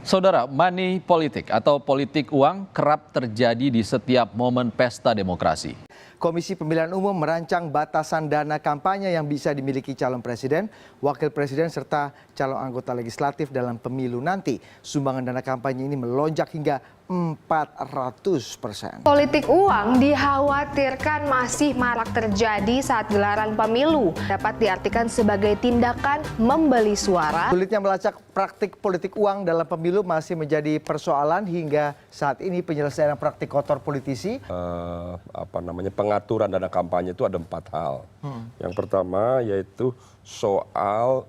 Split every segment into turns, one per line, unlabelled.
Saudara, money politik atau politik uang kerap terjadi di setiap momen pesta demokrasi.
Komisi Pemilihan Umum merancang batasan dana kampanye yang bisa dimiliki calon presiden, wakil presiden, serta calon anggota legislatif dalam pemilu nanti. Sumbangan dana kampanye ini melonjak hingga 400%.
Politik uang dikhawatirkan masih marak terjadi saat gelaran pemilu. Dapat diartikan sebagai tindakan membeli suara.
Sulitnya melacak praktik politik uang dalam pemilu masih menjadi persoalan hingga saat ini. Penyelesaian praktik kotor politisi.
Pengaturan dana kampanye itu ada 4 hal. Yang pertama yaitu soal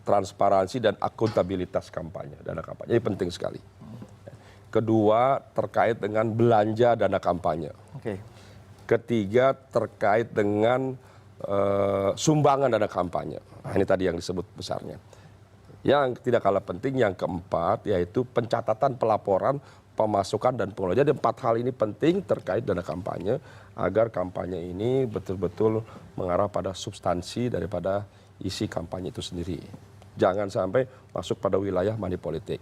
transparansi dan akuntabilitas kampanye, dana kampanye. Ini penting sekali. Kedua, terkait dengan belanja dana kampanye. Ketiga, terkait dengan sumbangan dana kampanye. Nah, ini tadi yang disebut besarnya. Yang tidak kalah penting, yang keempat, yaitu pencatatan pelaporan, pemasukan dan pengeluaran. Jadi 4 hal ini penting terkait dana kampanye, agar kampanye ini betul-betul mengarah pada substansi daripada isi kampanye itu sendiri. Jangan sampai masuk pada wilayah money politik.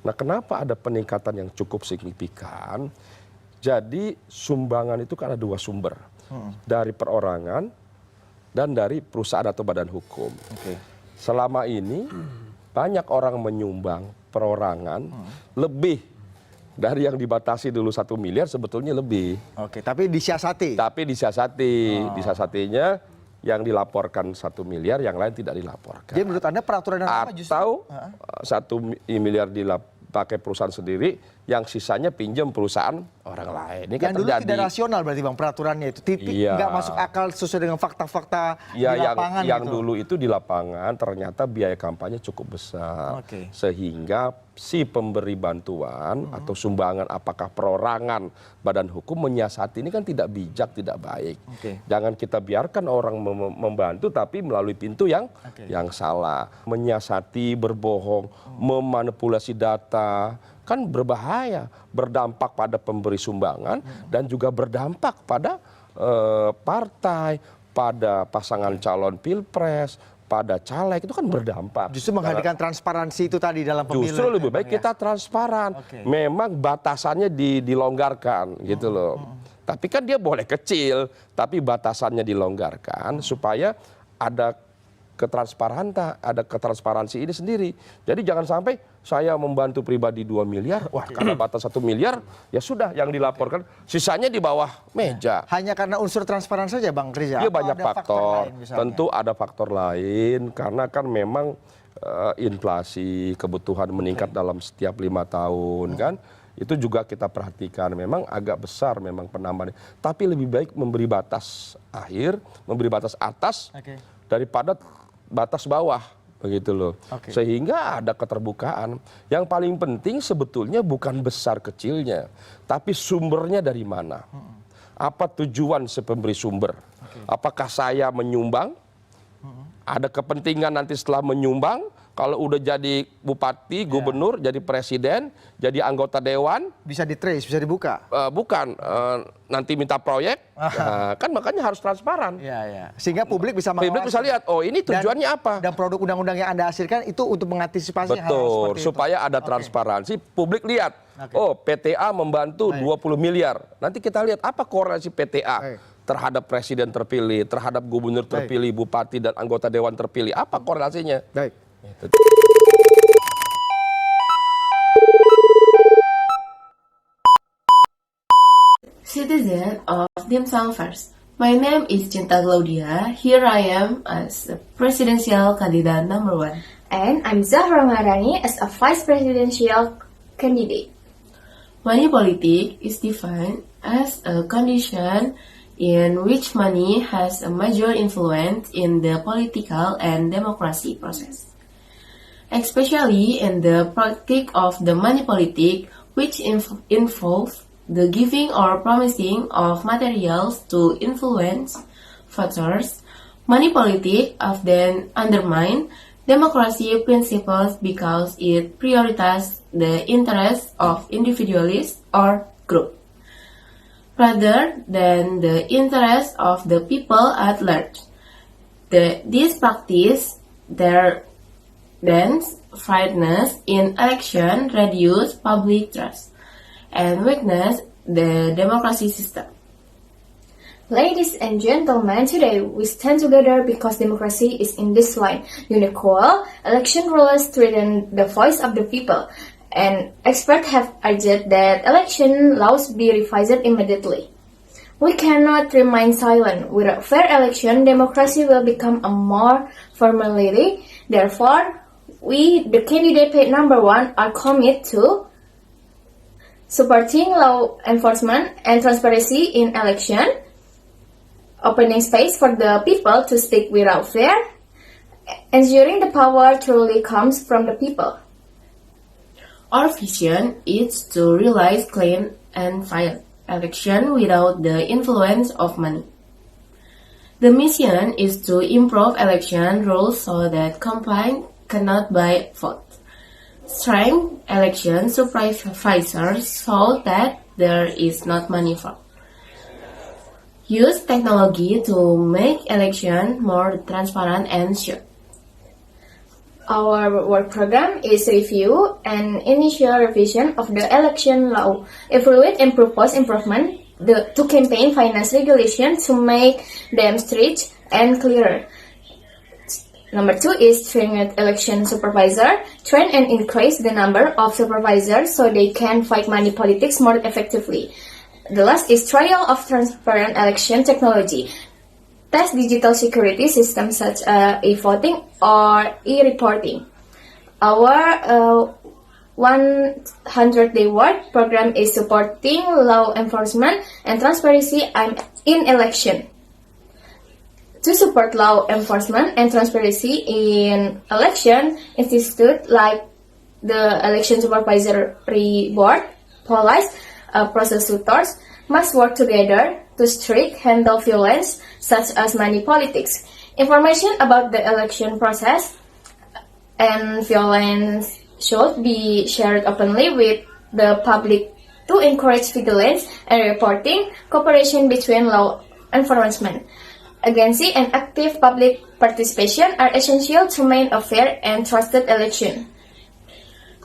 Nah, kenapa ada peningkatan yang cukup signifikan? Jadi sumbangan itu kan ada 2 sumber. Dari perorangan dan dari perusahaan atau badan hukum. Selama ini banyak orang menyumbang perorangan lebih dari yang dibatasi dulu 1 miliar, sebetulnya lebih.
Tapi disiasati?
Tapi disiasati. Disasatinya yang dilaporkan 1 miliar, yang lain tidak dilaporkan.
Jadi menurut Anda peraturan yang apa justru?
Atau 1 miliar dipakai perusahaan sendiri, yang sisanya pinjam perusahaan orang lain. Ini kan
yang dulu
terjadi.
tidak rasional berarti Bang peraturannya itu. Nggak masuk akal sesuai dengan fakta-fakta di lapangan.
Yang
gitu.
dulu itu di lapangan ternyata biaya kampanye cukup besar. Sehingga si pemberi bantuan atau sumbangan, apakah perorangan, badan hukum, menyiasati ini kan tidak bijak, tidak baik. Jangan kita biarkan orang membantu tapi melalui pintu yang salah. Menyiasati, berbohong, memanipulasi data, kan berbahaya, berdampak pada pemberi sumbangan dan juga berdampak pada partai, pada pasangan calon pilpres, pada caleg, itu kan berdampak.
Justru menghadirkan transparansi itu tadi dalam pemilu.
Justru lebih baik kita transparan. Memang batasannya dilonggarkan gitu loh. Tapi kan dia boleh kecil, tapi batasannya dilonggarkan supaya ada ketransparansi ini sendiri. Jadi jangan sampai saya membantu pribadi 2 miliar, wah karena batas 1 miliar, ya sudah yang dilaporkan, sisanya di bawah meja.
Hanya karena unsur transparan saja Bang Riza?
Dia banyak faktor, tentu ada faktor lain, karena kan memang inflasi, kebutuhan meningkat dalam setiap 5 tahun kan. Itu juga kita perhatikan, memang agak besar memang penambahan. Tapi lebih baik memberi batas akhir, memberi batas atas, daripada batas bawah, begitu loh. Sehingga ada keterbukaan. Yang paling penting sebetulnya bukan besar kecilnya, tapi sumbernya dari mana. Apa tujuan si pemberi sumber? Apakah saya menyumbang? Ada kepentingan nanti setelah menyumbang, kalau udah jadi bupati, gubernur, jadi presiden, jadi anggota dewan,
bisa di-trace, bisa dibuka?
Bukan, nanti minta proyek, kan makanya harus transparan.
Sehingga publik bisa mengawasi.
Publik bisa lihat, oh ini tujuannya apa.
Dan produk undang-undang yang Anda hasilkan itu untuk mengantisipasi hal seperti itu.
Supaya ada transparansi, publik lihat, oh PTA membantu 20 miliar. Nanti kita lihat apa korelasi PTA terhadap presiden terpilih, terhadap gubernur terpilih, bupati dan anggota dewan terpilih. Apa korelasinya?
Citizen of Dim Sum First. My name is Cinta Claudia. Here I am as a presidential candidate number 1.
And I'm Zahra Marani as a vice presidential candidate.
Money politic is defined as a condition in which money has a major influence in the political and democracy process, especially in the practice of the money politic, which involves the giving or promising of materials to influence voters. Money politic often undermine democracy principles because it prioritizes the interests of individuals or group rather than the interests of the people at large. This practice Then, fairness in election reduce public trust and weakness the democracy system.
Ladies and gentlemen, today we stand together because democracy is in this line. Unequal election rules threaten the voice of the people, and experts have urged that election laws be revised immediately. We cannot remain silent. Without fair election, democracy will become a more formality. Therefore, we, the candidate number 1, are committed to supporting law enforcement and transparency in election, opening space for the people to speak without fear, ensuring the power truly comes from the people.
Our vision is to realize clean and fair election without the influence of money. The mission is to improve election rules so that complaint cannot buy vote. Strengthen election supervisors so that there is not money fraud. Use technology to make election more transparent and sure.
Our work program is review and initial revision of the election law, evaluate and propose improvement to campaign finance regulation to make them strict and clearer. Number 2 is train election supervisor, train and increase the number of supervisors so they can fight money politics more effectively. The last is trial of transparent election technology. Test digital security systems such as e-voting or e-reporting. Our 100-day work program is supporting law enforcement and transparency in election. To support law enforcement and transparency in election, institutes like the Election Supervisory Board, police, prosecutors must work together to strictly handle violence such as money politics. Information about the election process and violence should be shared openly with the public to encourage vigilance and reporting. Cooperation between law enforcement agency and active public participation are essential to maintain a fair and trusted election.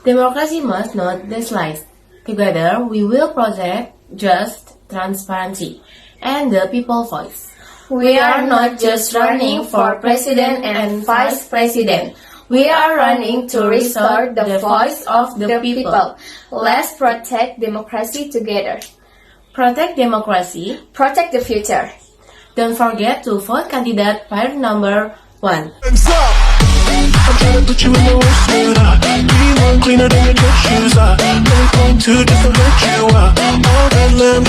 Democracy must not be sliced. Together, we will project just transparency and the people voice.
We are not just running for president and vice president. We are running to restore the voice of the people. Let's protect democracy together.
Protect democracy.
Protect the future.
Don't forget to vote candidate pair number 1.
I'm trying to put you in the worst mood, be one cleaner than your church shoes, really point to just to hurt you, all that lamb